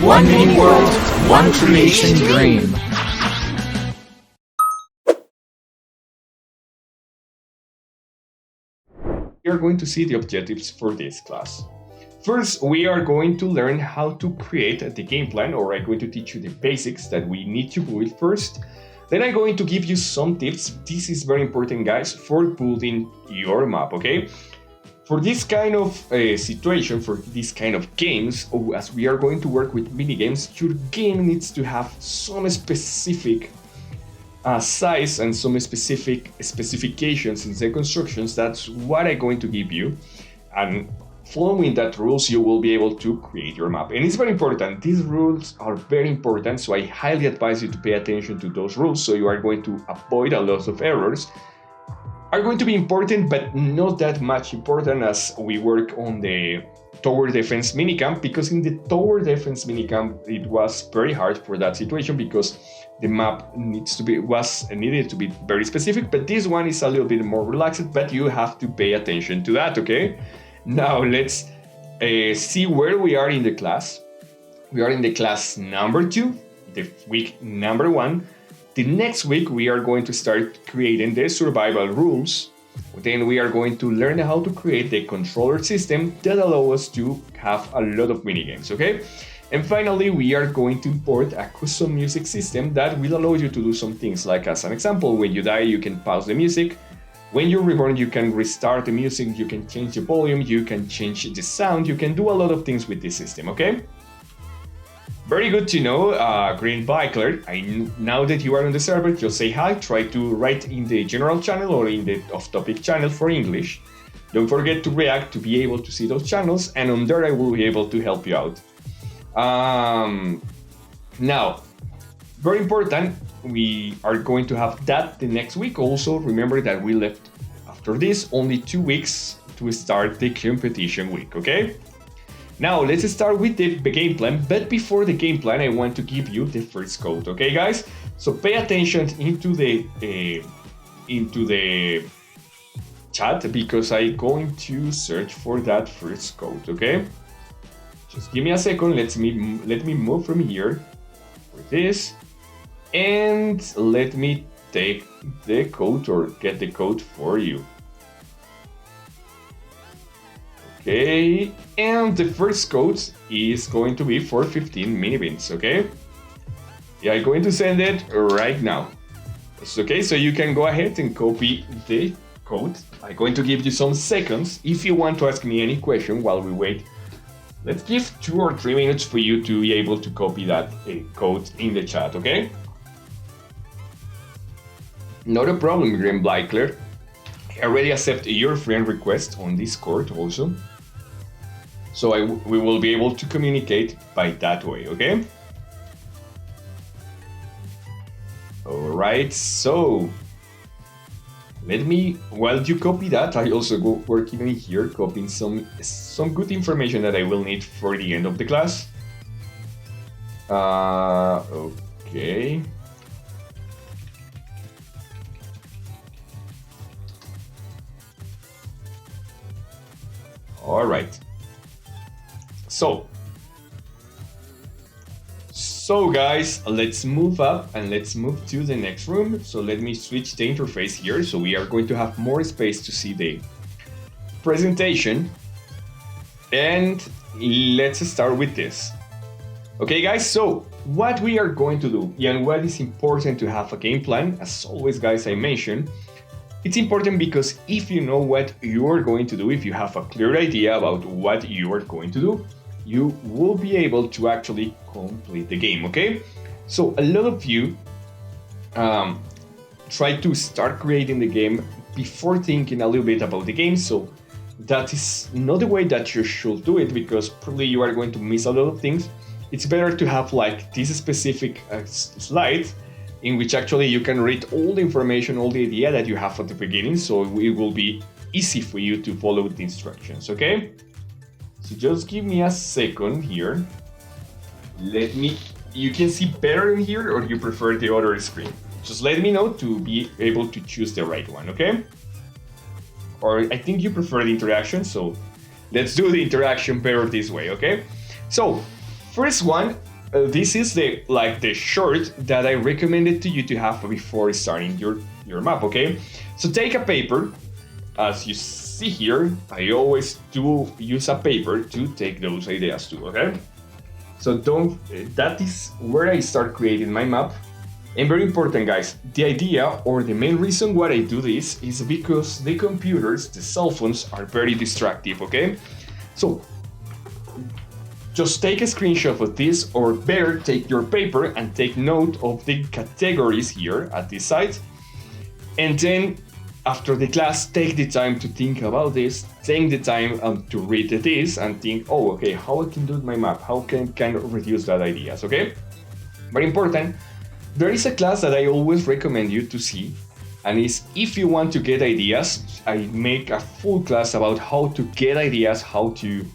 One mini world, one creation dream. We are going to see the objectives for this class. First, we are going to learn how to create the game plan, or I'm going to teach you the basics that we need to build first. Then I'm going to give you some tips. This is very important, guys, for building your map, okay? For this kind of situation, for this kind of games, as we are going to work with minigames, your game needs to have some specific size and some specific specifications in the constructions. That's what I'm going to give you. And following that rules, you will be able to create your map. And it's very important. These rules are very important, so I highly advise you to pay attention to those rules, so you are going to avoid a lot of errors. Are going to be important, but not that much important as we work on the tower defense minicamp, because in the tower defense minicamp, it was very hard for that situation because the map needed to be very specific, but this one is a little bit more relaxed, but you have to pay attention to that, okay? Now let's see where we are in the class. We are in the class number 2, the week number 1. The next week we are going to start creating the survival rules. Then we are going to learn how to create the controller system that allows us to have a lot of minigames, okay? And finally, we are going to import a custom music system that will allow you to do some things, like as an example, when you die, you can pause the music. When you're reborn, you can restart the music, you can change the volume, you can change the sound, you can do a lot of things with this system, okay? Very good to know, Green Biker. Now that you are on the server, just say hi, try to write in the general channel or in the off-topic channel for English. Don't forget to react to be able to see those channels, and on there I will be able to help you out. Now, very important, we are going to have that the next week. Also, remember that we left after this only 2 weeks to start the competition week, okay? Now, let's start with the game plan, but before the game plan, I want to give you the first code, okay, guys? So pay attention into the chat, because I'm going to search for that first code, okay? Just give me a second, let me move from here for this, and let me take the code or get the code for you. Okay, and the first code is going to be for 15 minibins, okay? Yeah, I'm going to send it right now. It's okay, so you can go ahead and copy the code. I'm going to give you some seconds. If you want to ask me any question while we wait, let's give 2 or 3 minutes for you to be able to copy that code in the chat, okay? Not a problem, Green Blackler. I already accept your friend request on Discord also. So we will be able to communicate by that way, okay? All right, so while you copy that, I also go working in here, copying some good information that I will need for the end of the class. Okay. All right. So guys, let's move up and let's move to the next room. So let me switch the interface here. So we are going to have more space to see the presentation. And let's start with this. Okay guys, so what we are going to do, and what is important to have a game plan, as always guys, I mentioned, it's important because if you know what you are going to do, if you have a clear idea about what you are going to do, you will be able to actually complete the game, okay? So a lot of you try to start creating the game before thinking a little bit about the game, so that is not the way that you should do it, because probably you are going to miss a lot of things. It's better to have like this specific slide in which actually you can read all the information, all the idea that you have at the beginning, so it will be easy for you to follow the instructions, okay? So just give me a second here. You can see better in here, or you prefer the other screen? Just let me know to be able to choose the right one, okay? Or I think you prefer the interaction, so let's do the interaction better this way, okay? So, first one, this is the short that I recommended to you to have before starting your map, okay? So take a paper. As you see here, I always do use a paper to take those ideas too, okay? So that is where I start creating my map. And very important, guys, the idea or the main reason why I do this is because the computers, the cell phones, are very distractive, okay? So just take a screenshot of this, or better, take your paper and take note of the categories here at this side. And then after the class, take the time to think about this, take the time to read this and think, oh, okay, how I can do my map? How can kind of reduce that ideas, okay? Very important. There is a class that I always recommend you to see, and is if you want to get ideas, I make a full class about how to get ideas, how to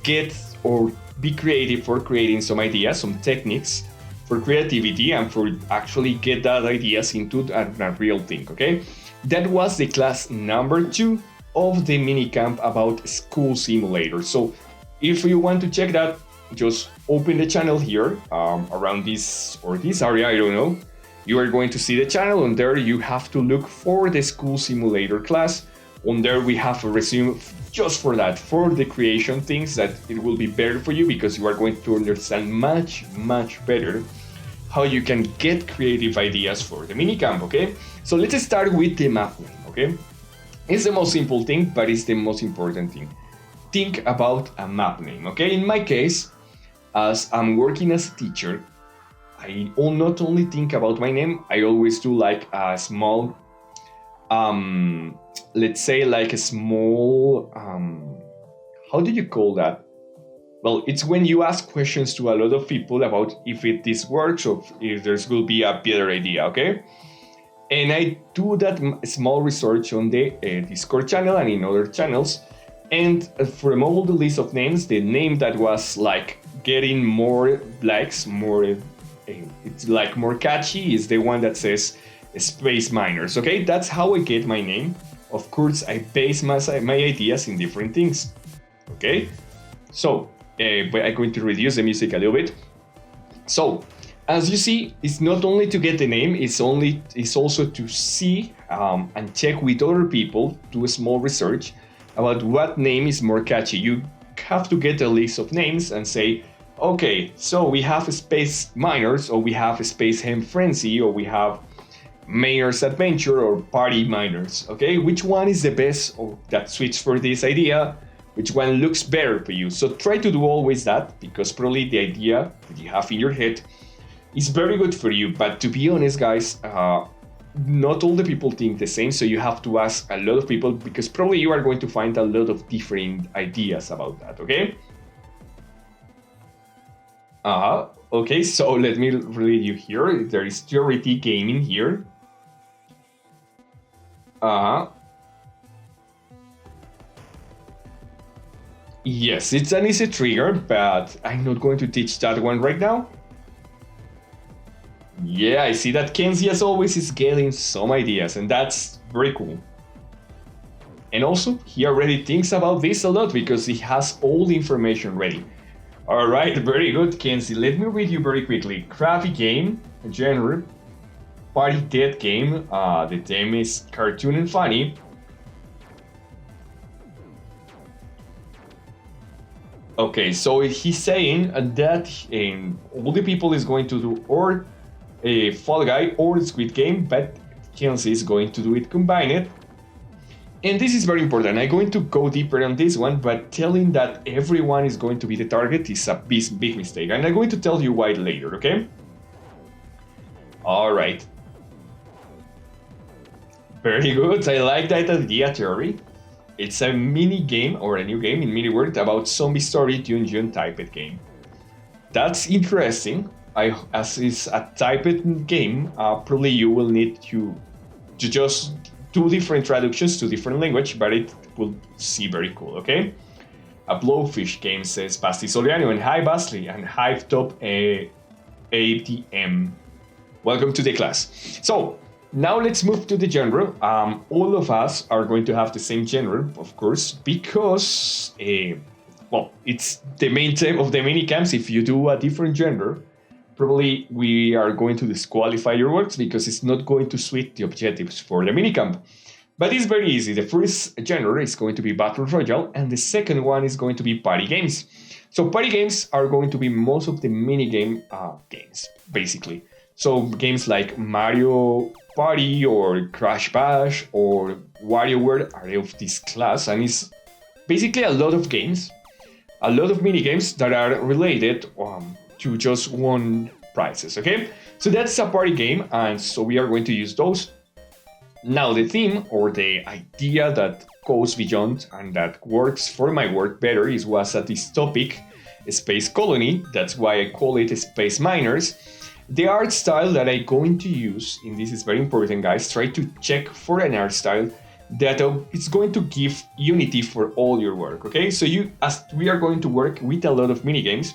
get or be creative for creating some ideas, some techniques for creativity and for actually get that ideas into a real thing, okay? That was the class number 2 of the MiniCamp about school simulator. So if you want to check that, just open the channel here around this or this area, I don't know. You are going to see the channel, and there you have to look for the school simulator class. On there we have a resume just for that, for the creation things, that it will be better for you because you are going to understand much better how you can get creative ideas for the MiniCamp, okay? So let's start with the map name, okay? It's the most simple thing, but it's the most important thing. Think about a map name, okay? In my case, as I'm working as a teacher, I not only think about my name, I always do like a small, let's say like a small, how do you call that? Well, it's when you ask questions to a lot of people about if this works or if there's will be a better idea, okay? And I do that small research on the Discord channel and in other channels. And from all the list of names, the name that was like getting more likes, it's like more catchy, is the one that says Space Miners, okay? That's how I get my name. Of course, I base my ideas in different things, okay? So, but I'm going to reduce the music a little bit. So, as you see, it's not only to get the name, it's also to see and check with other people, do a small research about what name is more catchy. You have to get a list of names and say, okay, so we have Space Miners, or we have Space Hem Frenzy, or we have Mayor's Adventure, or Party Miners, okay? Which one is the best or that suits for this idea? Which one looks better for you? So try to do always that, because probably the idea that you have in your head is very good for you. But to be honest, guys, not all the people think the same, so you have to ask a lot of people, because probably you are going to find a lot of different ideas about that, okay? Okay, so let me read you here. There is Theory Gaming here. Yes, it's an easy trigger, but I'm not going to teach that one right now. Yeah, I see that Kenzie, as always, is getting some ideas, and that's very cool. And also, he already thinks about this a lot because he has all the information ready. All right, very good, Kenzie. Let me read you very quickly. Crappy game, genre, party dead game. The theme is cartoon and funny. Okay, so he's saying that all the people is going to do or a Fall Guy or Squid Game, but Kenzie is going to do it combined. And this is very important. I'm going to go deeper on this one, but telling that everyone is going to be the target is a big mistake. And I'm going to tell you why later, okay? All right. Very good. I like that idea, Theory. It's a mini game or a new game in MiniWord about zombie story dungeon typed game. That's interesting. As it's a typed game, probably you will need to just do different traductions to different language, but it will see very cool, okay? A Blowfish game, says Basti Soliano, and hi Basti, and hi Top ATM. Welcome to the class. So, now let's move to the genre. All of us are going to have the same genre, of course, because well, it's the main theme of the MiniCamps. If you do a different gender, probably we are going to disqualify your works because it's not going to suit the objectives for the MiniCamp. But it's very easy. The first genre is going to be Battle Royale, and the second one is going to be Party Games. So Party Games are going to be most of the minigame games, basically. So games like Mario Party or Crash Bash or WarioWare are of this class, and it's basically a lot of games, a lot of minigames that are related to just won prizes, okay? So that's a party game, and so we are going to use those. Now the theme or the idea that goes beyond and that works for my work better was a dystopic space colony. That's why I call it Space Miners. The art style that I'm going to use, and this is very important, guys, try to check for an art style that it's going to give unity for all your work, okay? So as we are going to work with a lot of minigames,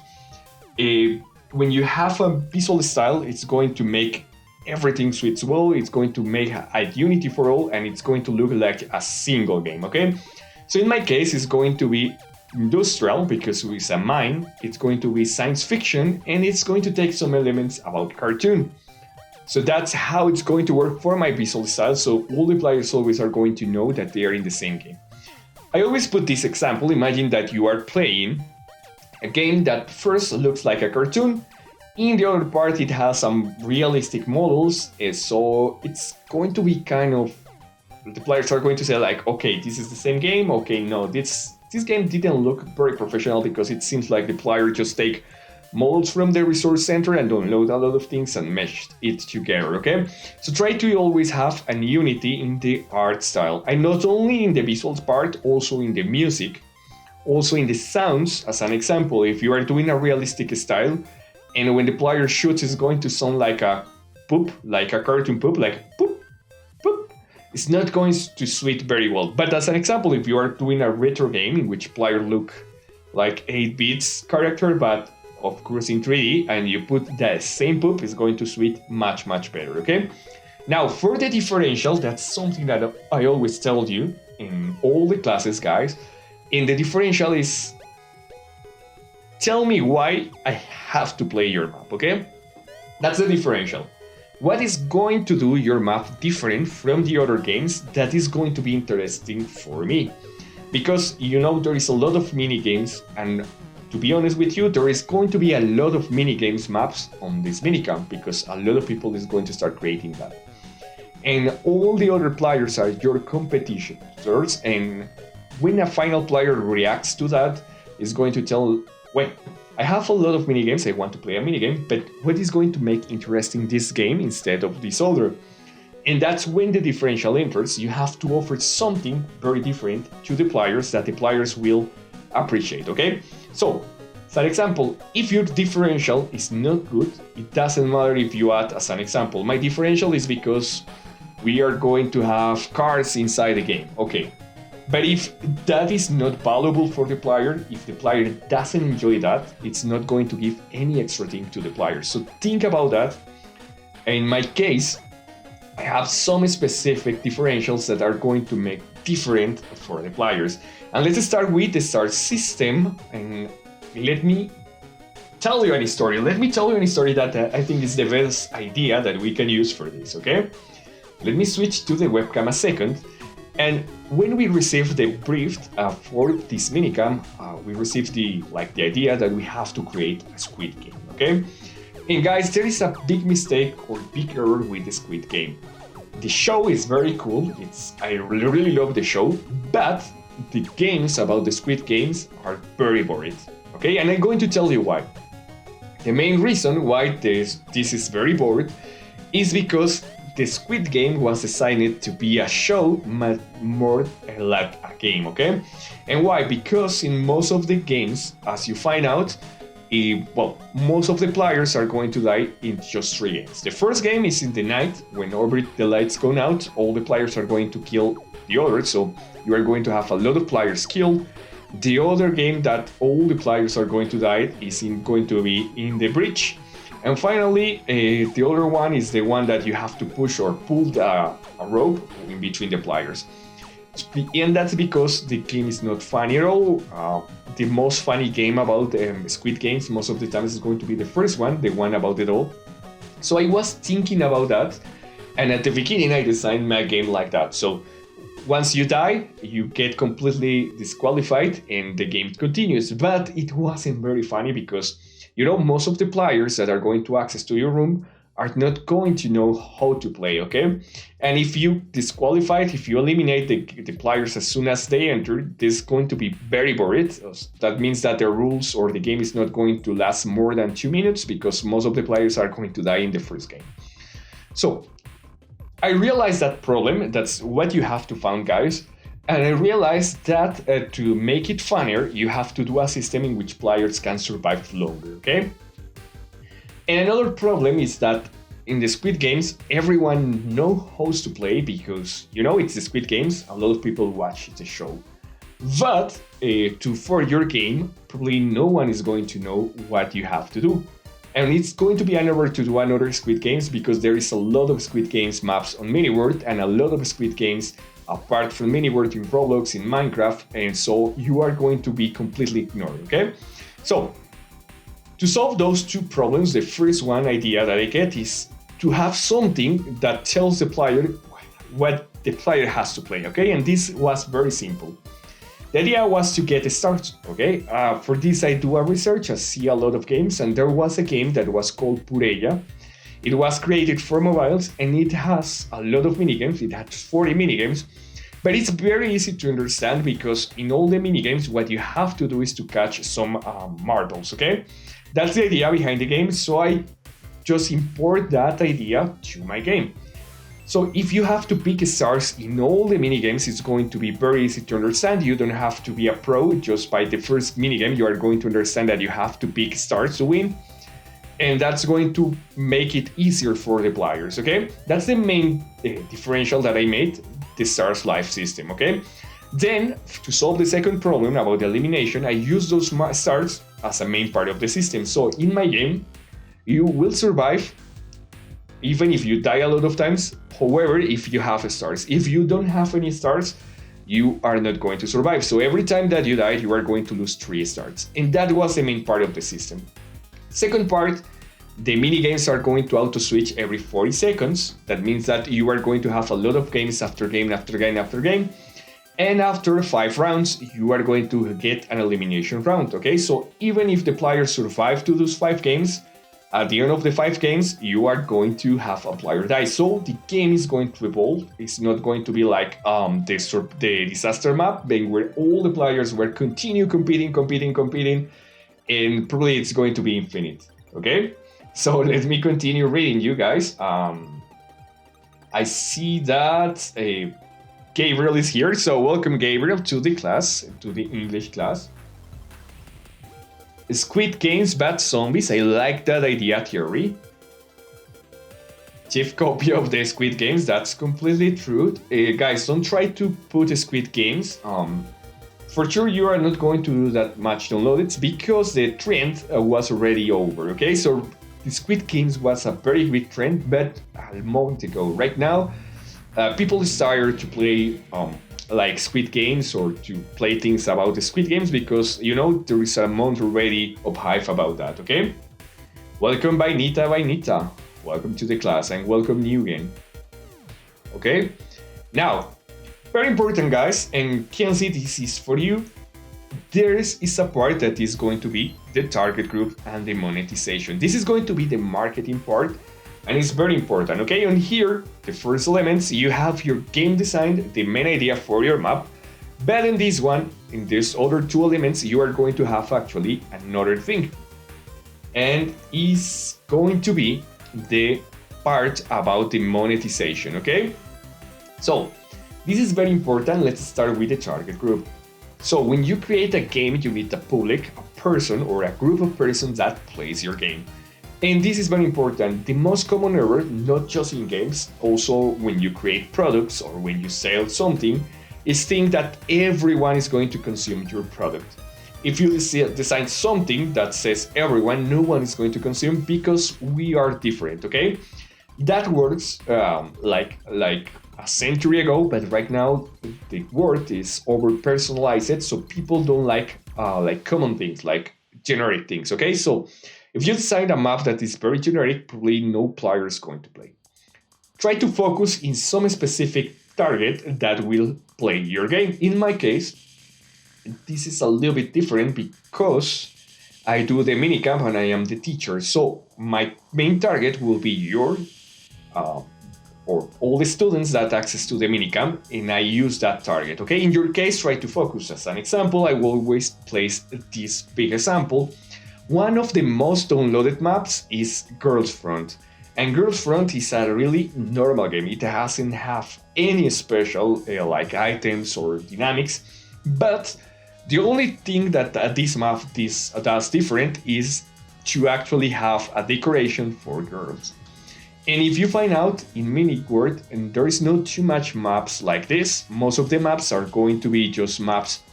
when you have a visual style, it's going to make everything suits well, it's going to make a unity for all, and it's going to look like a single game, okay? So in my case, it's going to be industrial because it's a mine, it's going to be science fiction, and it's going to take some elements about cartoon. So that's how it's going to work for my visual style, so all the players always are going to know that they are in the same game. I always put this example. Imagine that you are playing a game that first looks like a cartoon. In the other part, it has some realistic models, so it's going to be kind of, the players are going to say like, okay, this is the same game, okay, no, this game didn't look very professional because it seems like the player just take models from the resource center and download a lot of things and mesh it together, okay? So try to always have a unity in the art style, and not only in the visuals part, also in the music, also in the sounds. As an example, if you are doing a realistic style, and when the player shoots, it's going to sound like a poop, like a cartoon poop, like poop, poop. It's not going to suit very well. But as an example, if you are doing a retro game in which player look like 8 bits character, but of course in 3D, and you put the same poop, it's going to suit much, much better, okay? Now, for the differential, that's something that I always tell you in all the classes, guys. And the differential is, tell me why I have to play your map, okay? That's the differential. What is going to do your map different from the other games that is going to be interesting for me? Because you know there is a lot of mini games, and to be honest with you, there is going to be a lot of mini games maps on this minicamp because a lot of people is going to start creating that. And all the other players are your competitors, and when a final player reacts to that, is going to tell, wait, I have a lot of minigames, I want to play a minigame, but what is going to make interesting this game instead of this other? And that's when the differential enters. You have to offer something very different to the players that the players will appreciate, okay? So, as an example, if your differential is not good, it doesn't matter if you add, as an example, my differential is because we are going to have cards inside the game, okay? But if that is not valuable for the player, if the player doesn't enjoy that, it's not going to give any extra thing to the player. So think about that. In my case, I have some specific differentials that are going to make different for the players. And let's start with the star system. And let me tell you a story. Let me tell you a story that I think is the best idea that we can use for this, okay? Let me switch to the webcam a second. And when we received the brief for this minicam, we received the idea that we have to create a Squid Game, okay? And guys, there is a big mistake or big error with the Squid Game. The show is very cool. I really love the show, but the games about the Squid Games are very boring, okay? And I'm going to tell you why. The main reason why this is very boring is because the Squid Game was designed to be a show, more like a game, okay? And why? Because in most of the games, as you find out, most of the players are going to die in just 3 games. The first game is in the night, when the lights go out, all the players are going to kill the others, so you are going to have a lot of players killed. The other game that all the players are going to die is going to be in the bridge. And finally, the other one is the one that you have to push or pull a rope in between the players. And that's because the game is not funny at all. the most funny game about Squid Games. Most of the times it's going to be the first one, the one about the doll. So I was thinking about that, and at the beginning I designed my game like that. So once you die, you get completely disqualified and the game continues. But it wasn't very funny because, most of the players that are going to access to your room are not going to know how to play, okay? And if you disqualified, if you eliminate the players as soon as they enter, this is going to be very boring. That means that the rules or the game is not going to last more than 2 minutes because most of the players are going to die in the first game. So I realized that problem. That's what you have to find, guys. And I realized that to make it funnier, you have to do a system in which players can survive longer, okay? And another problem is that in the Squid Games, everyone knows how to play because, it's the Squid Games. A lot of people watch the show. But for your game, probably no one is going to know what you have to do. And it's going to be an error to do another Squid Games because there is a lot of Squid Games maps on MiniWorld and a lot of Squid Games apart from MiniWorld in Roblox, in Minecraft, and so you are going to be completely ignored, okay? So, to solve those two problems, the first one idea that I get is to have something that tells the player what the player has to play, okay? And this was very simple. The idea was to get a start, okay? For this, I do a research, I see a lot of games, and there was a game that was called Pureya. It was created for mobiles, and it has a lot of minigames. It has 40 minigames, but it's very easy to understand because in all the minigames, what you have to do is to catch some marbles, okay? That's the idea behind the game, so I just import that idea to my game. So if you have to pick stars in all the minigames, it's going to be very easy to understand. You don't have to be a pro. Just by the first minigame, you are going to understand that you have to pick stars to win. And that's going to make it easier for the players, okay? That's the main differential that I made, the stars life system, okay? Then, to solve the second problem about the elimination, I use those stars as a main part of the system. So in my game, you will survive even if you die a lot of times. However, if you have stars, if you don't have any stars, you are not going to survive. So every time that you die, you are going to lose 3 stars. And that was the main part of the system. Second part, the minigames are going to auto-switch every 40 seconds. That means that you are going to have a lot of games after game, after game, after game. And after 5 rounds, you are going to get an elimination round, okay? So even if the players survive to those 5 games, at the end of the 5 games, you are going to have a player die. So the game is going to evolve. It's not going to be like the disaster map, where all the players will continue competing, and probably it's going to be infinite, okay? So let me continue reading you guys. I see that Gabriel is here, so welcome Gabriel to the class, to the English class. Squid Games, Bad Zombies, I like that idea theory. Chief copy of the Squid Games, that's completely true. Guys, don't try to put Squid Games. For sure you are not going to do that much downloads because the trend was already over, okay? So the Squid Games was a very big trend, but a month ago. Right now, people started to play like Squid Games or to play things about the Squid Games because, there is a month already of hype about that, okay? Welcome Vainita. Welcome to the class and welcome Newgen. Okay? Now, very important guys, and Kenzie, this is for you. There is a part that is going to be the target group and the monetization. This is going to be the marketing part. And it's very important, okay? And here, the first elements, you have your game design, the main idea for your map. But in this one, in these other 2 elements, you are going to have actually another thing. And is going to be the part about the monetization, okay? So, this is very important. Let's start with the target group. So, when you create a game, you need a public, a person, or a group of persons that plays your game. And this is very important. The most common error, not just in games, also when you create products or when you sell something, is think that everyone is going to consume your product. If you design something that says everyone, no one is going to consume because we are different, okay? That works like a century ago, but right now the word is over personalized, so people don't like like common things, like generic things. Okay, so if you design a map that is very generic, probably no player is going to play. Try to focus in some specific target that will play your game. In my case, this is a little bit different because I do the minicamp and I am the teacher. So my main target will be your or all the students that access to the minicamp, and I use that target. Okay, in your case, try to focus. As an example, I will always place this big example. One of the most downloaded maps is Girls Front. And Girls Front is a really normal game. It doesn't have any special like items or dynamics. But the only thing that this map does different is to actually have a decoration for girls. And if you find out in MiniWorld, and there is not too much maps like this, most of the maps are going to be just maps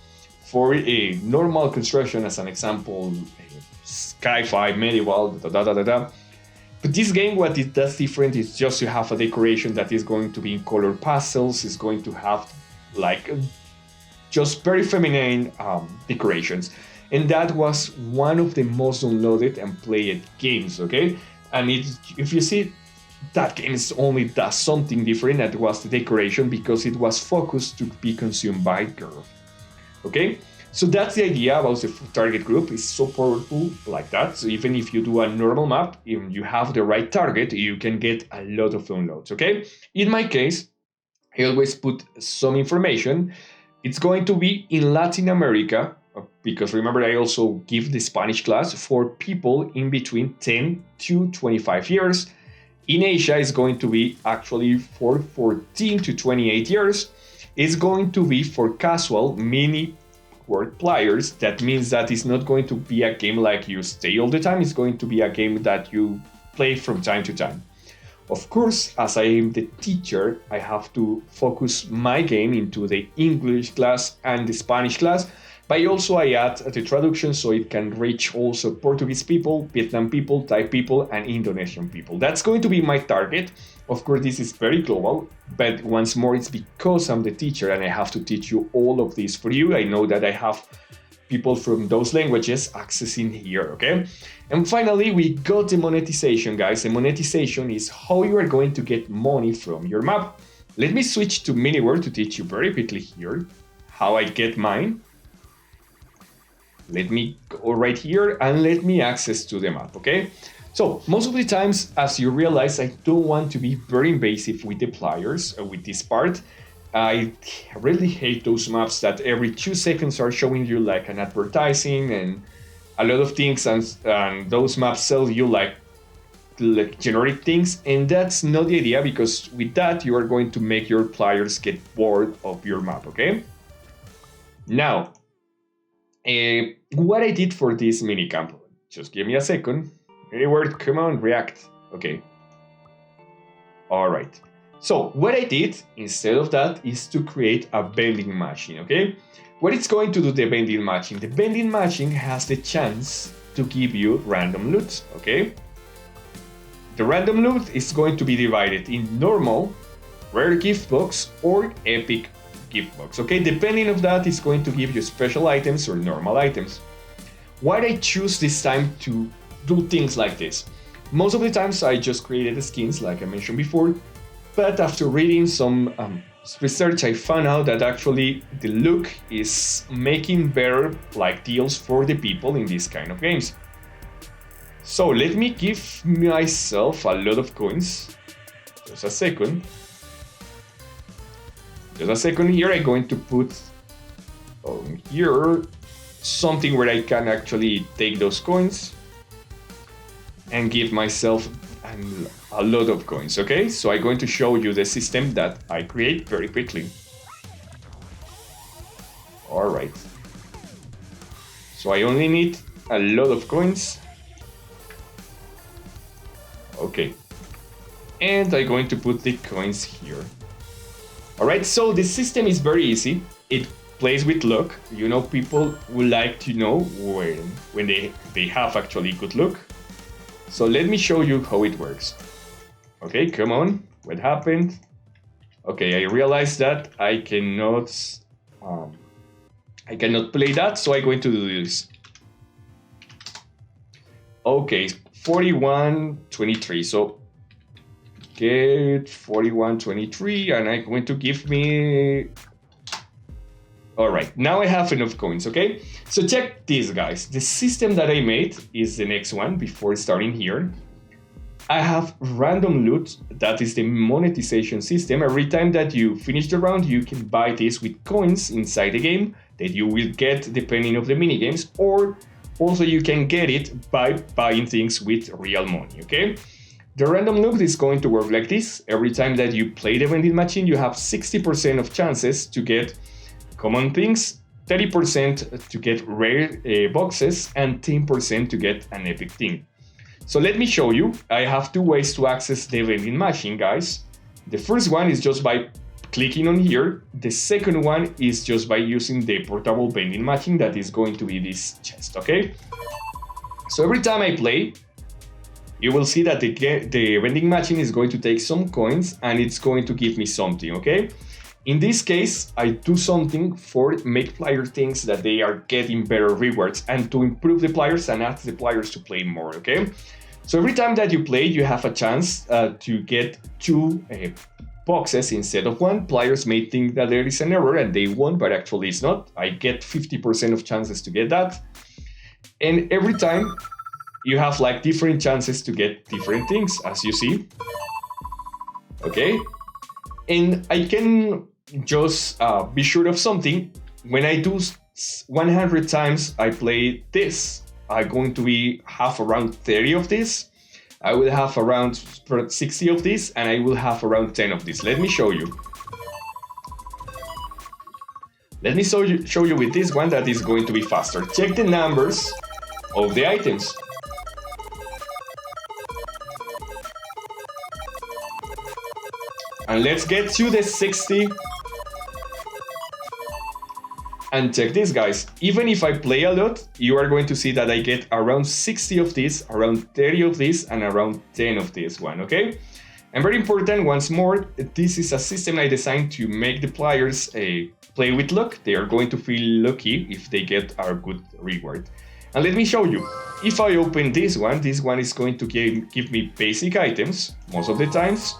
for a normal construction, as an example, Sci-Fi, Medieval, da. But this game, what it does different is just you have a decoration that is going to be in color pastels, is going to have like just very feminine decorations. And that was one of the most downloaded and played games, okay? And if you see, that game only does something different, that was the decoration, because it was focused to be consumed by girls. Okay, so that's the idea about the target group. It's so powerful like that. So even if you do a normal map, if you have the right target, you can get a lot of downloads. Okay, in my case, I always put some information. It's going to be in Latin America, because remember, I also give the Spanish class for people in between 10 to 25 years. In Asia, it's going to be actually for 14 to 28 years. It's going to be for casual mini world players. That means that it's not going to be a game like you stay all the time. It's going to be a game that you play from time to time. Of course, as I am the teacher, I have to focus my game into the English class and the Spanish class. But also I add the traduction so it can reach also Portuguese people, Vietnam people, Thai people, and Indonesian people. That's going to be my target. Of course, this is very global, but once more, it's because I'm the teacher and I have to teach you all of this for you. I know that I have people from those languages accessing here, okay? And finally, we got the monetization, guys. The monetization is how you are going to get money from your map. Let me switch to MiniWorld to teach you very quickly here how I get mine. Let me go right here and let me access to the map, okay? So most of the times, as you realize, I don't want to be very invasive with the players with this part. I really hate those maps that every 2 seconds are showing you like an advertising and a lot of things, and those maps sell you like generic things, and that's not the idea, because with that you are going to make your players get bored of your map, okay? Now, what I did for this minicamp, just give me a second. MiniWorld, come on, react. Okay. All right. So what I did instead of that is to create a vending machine, okay? What it's going to do, the vending machine? The vending machine has the chance to give you random loot, okay? The random loot is going to be divided in normal, rare gift box, or epic gift box, okay? Depending on that, it's going to give you special items or normal items. Why did I choose this time to do things like this? Most of the times I just created the skins, like I mentioned before, but after reading some research, I found out that actually the look is making better like deals for the people in these kind of games. So let me give myself a lot of coins. Just a second. Here I'm going to put on here something where I can actually take those coins and give myself a lot of coins, okay? So I'm going to show you the system that I create very quickly. All right. So I only need a lot of coins. Okay. And I'm going to put the coins here. All right, so the system is very easy. It plays with luck. You know, people would like to know when they have actually good luck. So let me show you how it works. Okay, come on. What happened? Okay, I realized that I cannot I cannot play that, so I'm going to do this. Okay, 41.23. So get 41.23, and I'm going to give me. All right, now I have enough coins, okay? So check this, guys. The system that I made is the next one before starting here. I have random loot, that is the monetization system. Every time that you finish the round, you can buy this with coins inside the game that you will get depending on the minigames, or also you can get it by buying things with real money, okay? The random loot is going to work like this. Every time that you play the vending machine, you have 60% of chances to get common things, 30% to get rare boxes, and 10% to get an epic thing. So let me show you. I have two ways to access the vending machine, guys. The first one is just by clicking on here. The second one is just by using the portable vending machine that is going to be this chest, okay? So every time I play, you will see that the vending machine is going to take some coins and it's going to give me something, okay? In this case, I do something for make player things that they are getting better rewards and to improve the players and ask the players to play more, okay? So every time that you play, you have a chance to get two boxes instead of one. Players may think that there is an error and they won, but actually it's not. I get 50% of chances to get that. And every time you have like different chances to get different things, as you see. Okay? And I can just be sure of something. When I do 100 times I play this, I'm going to have around 30 of this. I will have around 60 of this, and I will have around 10 of this. Let me show you. Let me show you with this one that is going to be faster. Check the numbers of the items. And let's get to the 60. And check this, guys. Even if I play a lot, you are going to see that I get around 60 of this, around 30 of this, and around 10 of this one, okay? And very important, once more, this is a system I designed to make the players play with luck. They are going to feel lucky if they get a good reward. And let me show you. If I open this one is going to give me basic items most of the times.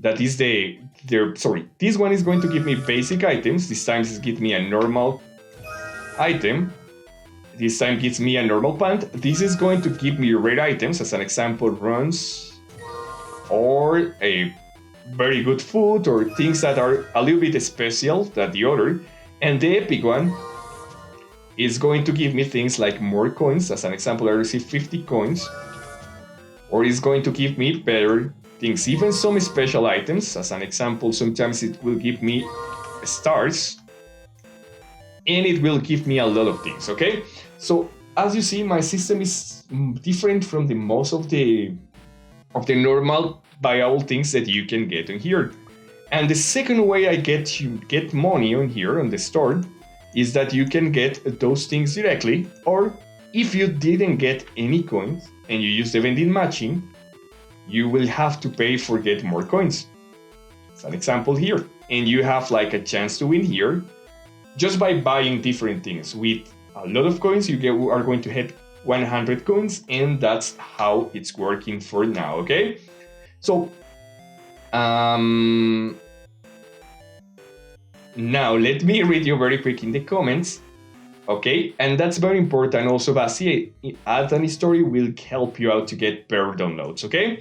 That is this one is going to give me basic items. This time it gives me a normal item. This time gives me a normal pant. This is going to give me rare items, as an example, runs, or a very good food, or things that are a little bit special than the other. And the epic one is going to give me things like more coins. As an example, I receive 50 coins. Or it's going to give me better things, even some special items. As an example, sometimes it will give me stars, and it will give me a lot of things, okay? So as you see, my system is different from the most of the normal buyable things that you can get in here. And the second way I get to get money on here on the store is that you can get those things directly, or if you didn't get any coins and you use the vending machine, you will have to pay for get more coins. It's an example here. And you have like a chance to win here just by buying different things. With a lot of coins, you are going to hit 100 coins, and that's how it's working for now, okay? So, now let me read you very quick in the comments. Okay, and that's very important also, Basi. Add an story will help you out to get better downloads, okay?